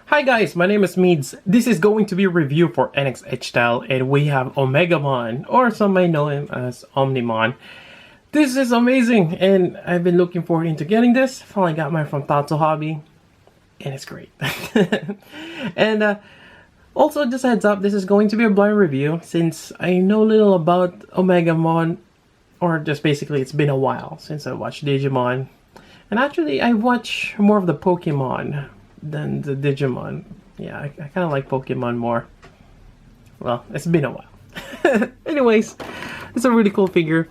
Hi guys, my name is Meads. This is going to be a review for NX EdgeStyle, and we have Omegamon, or some may know him as Omnimon. This is amazing, and I've been looking forward into getting this. Finally got mine from Tatsu Hobby, and it's great. And also, just a heads up, this is going to be a blind review, since I know little about Omegamon, or just basically it's been a while since I watched Digimon. And actually, I watch more of the Pokemon than the Digimon. Yeah, I kind of like Pokemon more. Well, it's been a while. Anyways, it's a really cool figure.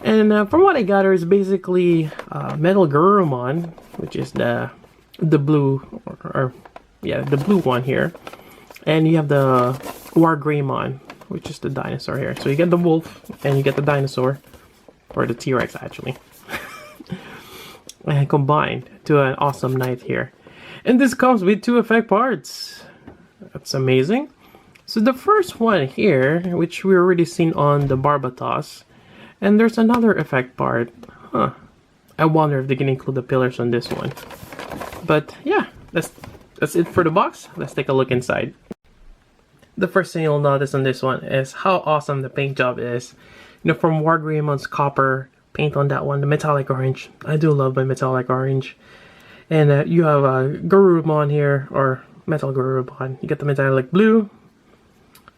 And from what I gather, it's basically Metal Garurumon, which is the blue, the blue one here. And you have the Wargreymon, which is the dinosaur here. So you get the wolf, and you get the dinosaur, or the T-Rex actually. And combined to an awesome knight here. And this comes with 2 effect parts. That's amazing. So the first one here, which we already seen on the Barbatos, and there's another effect part. I wonder if they can include the pillars on this one. But yeah, that's it for the box. Let's take a look inside. The first thing you'll notice on this one is how awesome the paint job is. You know, from Wargreymon's copper paint on that one, the metallic orange. I do love my metallic orange. And you have a Garurumon here, or Metal Garurumon. You get the metallic blue.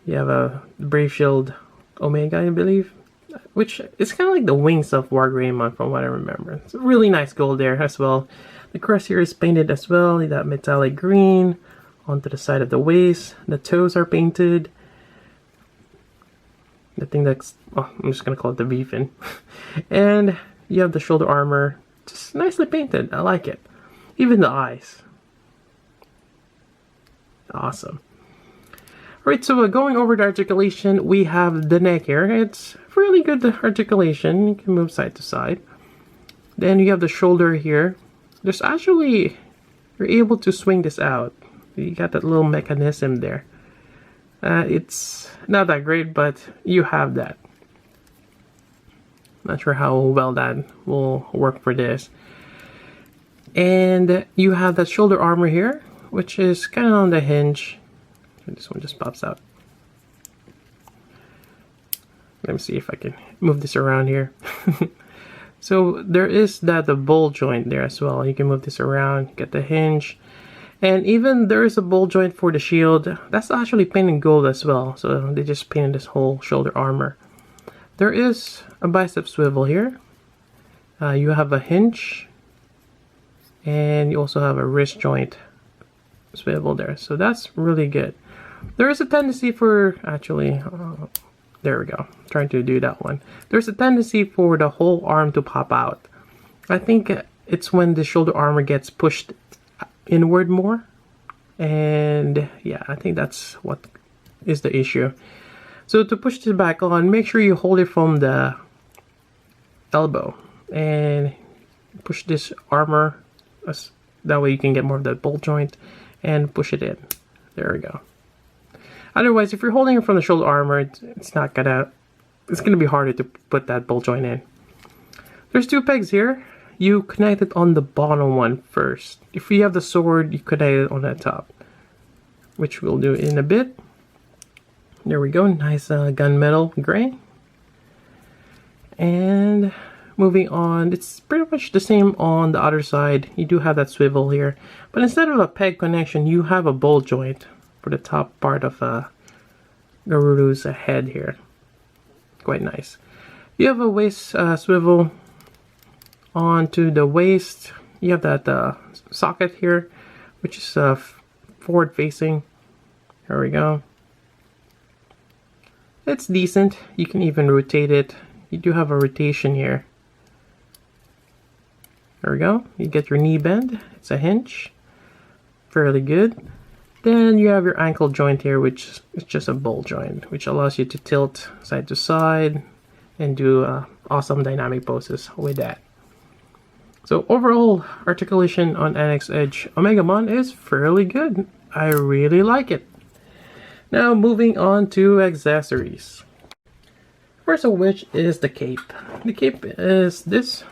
You have a Brave Shield Omega, I believe, which is kind of like the wings of Wargreymon from what I remember. It's a really nice gold there as well. The crest here is painted as well. You got metallic green onto the side of the waist. The toes are painted. The thing that's, I'm just gonna call it the V-fin. And you have the shoulder armor, just nicely painted. I like it. Even the eyes. Awesome. Alright, so going over the articulation, we have the neck here. It's really good articulation. You can move side to side. Then you have the shoulder here. There's actually, you're able to swing this out. You got that little mechanism there. It's not that great, but you have that. Not sure how well that will work for this. And you have that shoulder armor here, which is kind of on the hinge. This one just pops out. Let me see if I can move this around here. So there is the ball joint there as well. You can move this around, get the hinge. And even there is a ball joint for the shield. That's actually painted in gold as well. So they just painted this whole shoulder armor. There is a bicep swivel here. You have a hinge. And you also have a wrist joint swivel there. So that's really good. There is a tendency for, actually, there we go. I'm trying to do that one. There's a tendency for the whole arm to pop out. I think it's when the shoulder armor gets pushed inward more. And yeah, I think that's what is the issue. So to push this back on, make sure you hold it from the elbow. And push this armor. That way you can get more of that ball joint and push it in. There we go. Otherwise, if you're holding it from the shoulder armor, it's gonna be harder to put that ball joint in. There's 2 pegs here. You connect it on the bottom one first. If you have the sword, you connect it on the top, which we'll do in a bit. There we go. Nice gunmetal gray. And moving on, it's pretty much the same on the other side. You do have that swivel here, but instead of a peg connection, you have a ball joint for the top part of Garuru's head here. Quite nice. You have a waist swivel onto the waist. You have that socket here, which is forward facing. There we go. It's decent. You can even rotate it. You do have a rotation here. There we go. You get your knee bend. It's a hinge. Fairly good. Then you have your ankle joint here, which is just a ball joint, which allows you to tilt side to side and do awesome dynamic poses with that. So overall, articulation on NX Edge Omegamon is fairly good. I really like it. Now moving on to accessories. First of which is the cape. The cape is this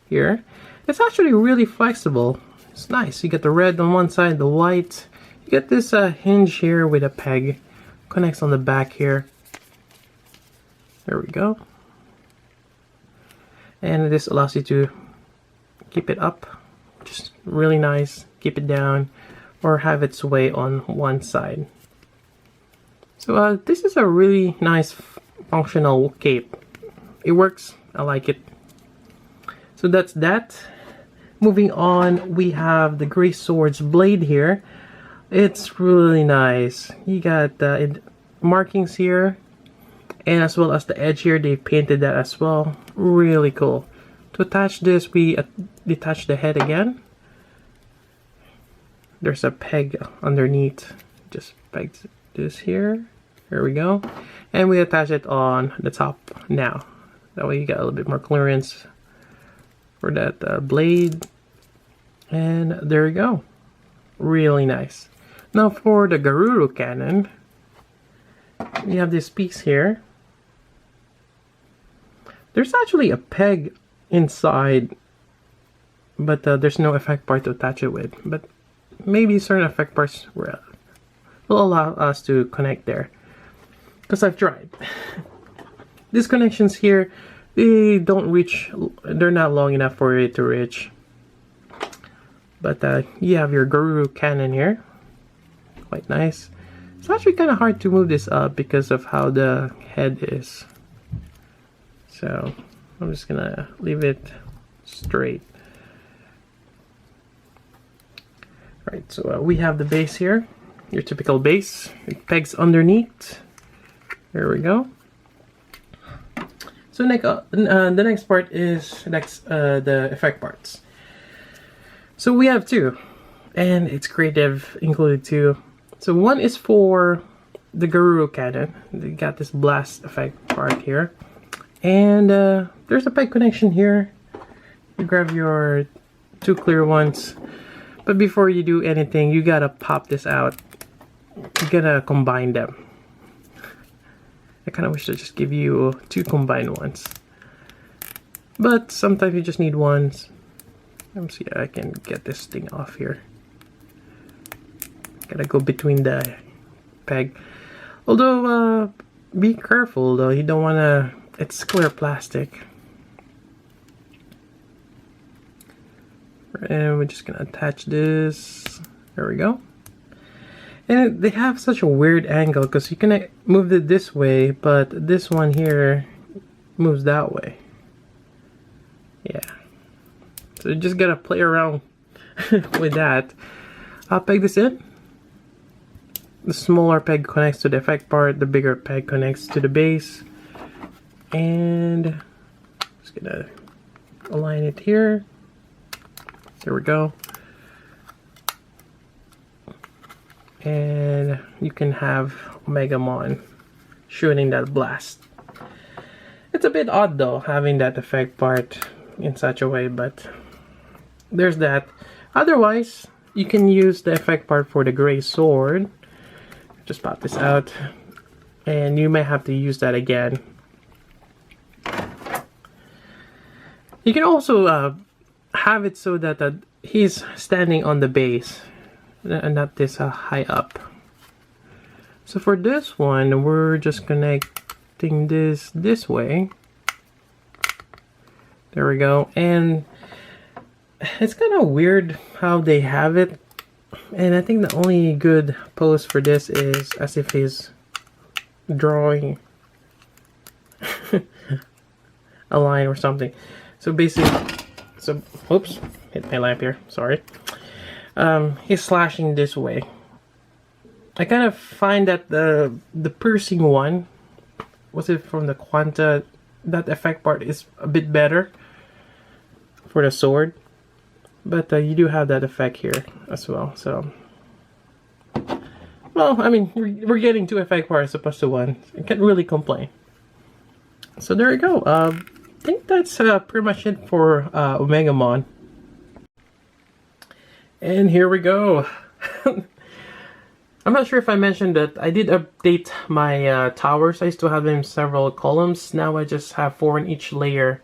here. It's actually really flexible. It's nice. You get the red on one side, the white. You get this hinge here with a peg. Connects on the back here. There we go. And this allows you to keep it up. Just really nice. Keep it down. Or have it sway on one side. So this is a really nice functional cape. It works. I like it. So that's that. Moving on, we have the Gray Sword's blade here. It's really nice. You got markings here, and as well as the edge here, they painted that as well. Really cool. To attach this, we detach the head again. There's a peg underneath. Just peg this here. There we go. And we attach it on the top now. That way you got a little bit more clearance for that blade. And there you go. Really nice. Now for the Garuru cannon, we have this piece here. There's actually a peg inside, but there's no effect part to attach it with. But maybe certain effect parts will allow us to connect there. Because I've tried. These connections here, they don't reach, they're not long enough for it to reach. But you have your Garuru cannon here. Quite nice. It's actually kind of hard to move this up because of how the head is. So I'm just gonna leave it straight. Alright, so we have the base here. Your typical base. It pegs underneath. There we go. So the next part is the effect parts. So we have two, and it's creative included too. So one is for the Garuru cannon. They got this blast effect part here, and there's a peg connection here. You grab your two clear ones, but before you do anything, you gotta pop this out. You gotta combine them. I kind of wish to just give you two combined ones, but sometimes you just need ones. Let me see if I can get this thing off here. Gotta go between the peg. Although, be careful though. You don't wanna. It's clear plastic. And we're just gonna attach this. There we go. And they have such a weird angle because you can move it this way, but this one here moves that way. Yeah. So you just gotta play around with that. I'll peg this in. The smaller peg connects to the effect part, the bigger peg connects to the base. And just gonna align it here. There we go. And you can have Omegamon shooting that blast. It's a bit odd though, having that effect part in such a way, but there's that. Otherwise, you can use the effect part for the Gray Sword. Just pop this out, and you may have to use that again. You can also have it so that he's standing on the base and not this high up. So for this one, we're just connecting this way. There we go. And it's kind of weird how they have it. And I think the only good pose for this is as if he's drawing a line or something. So basically, oops, hit my lamp here, sorry. He's slashing this way. I kind of find that the piercing one, was it from the Quanta, that effect part is a bit better for the sword. But you do have that effect here as well, so. Well, I mean, we're getting two effect parts opposed to one. I can't really complain. So there you go. I think that's pretty much it for Omegamon. And here we go. I'm not sure if I mentioned that I did update my towers. I used to have them in several columns. Now I just have 4 in each layer.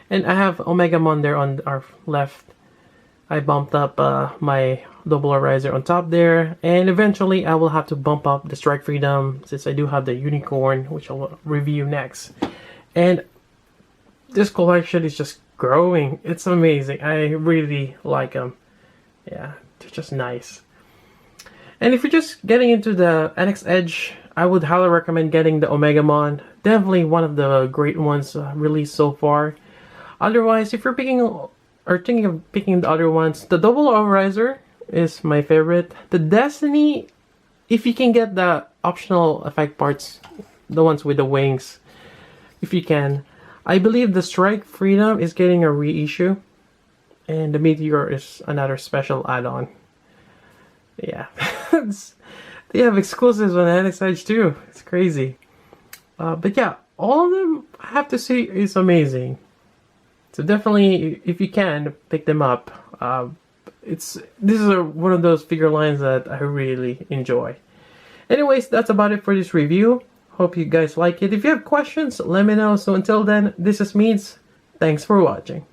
And I have Omegamon there on our left. I bumped up my double riser on top there, and eventually I will have to bump up the Strike Freedom since I do have the Unicorn, which I'll review next. And this collection is just growing. It's amazing. I really like them. Yeah, they're just nice. And if you're just getting into the NX Edge, I would highly recommend getting the Omegamon. Definitely one of the great ones released so far. Otherwise, if you're picking or thinking of picking the other ones, the Double Riser is my favorite. The Destiny, if you can get the optional effect parts, the ones with the wings, if you can. I believe the Strike Freedom is getting a reissue, and the Meteor is another special add-on. Yeah, they have exclusives on NX Edge too. It's crazy. But yeah, all of them, I have to say, is amazing. So definitely, if you can, pick them up. This is one of those figure lines that I really enjoy. Anyways, that's about it for this review. Hope you guys like it. If you have questions, let me know. So until then, this is Meads. Thanks for watching.